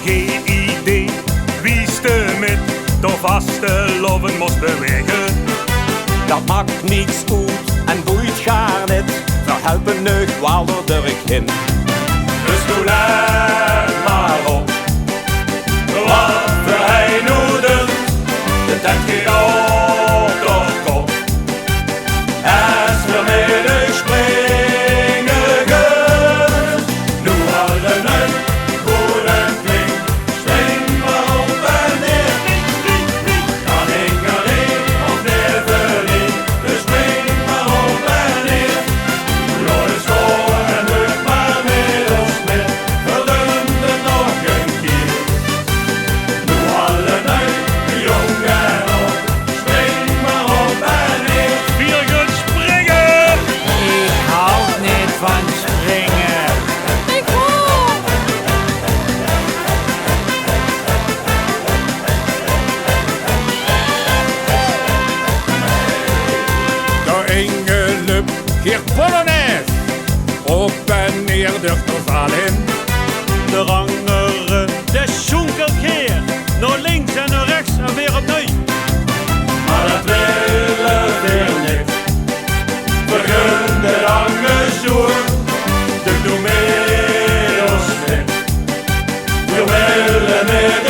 geen idee. Wie met de vaste loven moest bewegen. Dat maakt niets uit en boeit gaar net. Verhelpen neug waalder ik in. Dus doe let maar op wat hij nu doet. De tijd gaat op de kop. Als we midden springen gaan. Nu hadden we goed en flink. Spring maar op en neer. Kan ik alleen of never niet. Dus spring maar op en neer. Door de school en lucht maar middels met. Verdund het nog een keer. Nu hadden we jong en op. Spring maar op en neer. Vier gaat springen! Ik hou niet van springen. Ik ook. De engelub hier polonaise. Op en neer durft de zaal in. De rangere, de schoenkelkeer. Naar links en naar rechts en weer opnieuw. Maar dat willen we niet. Vergun de lange zoer. De doe met ons mee. We willen met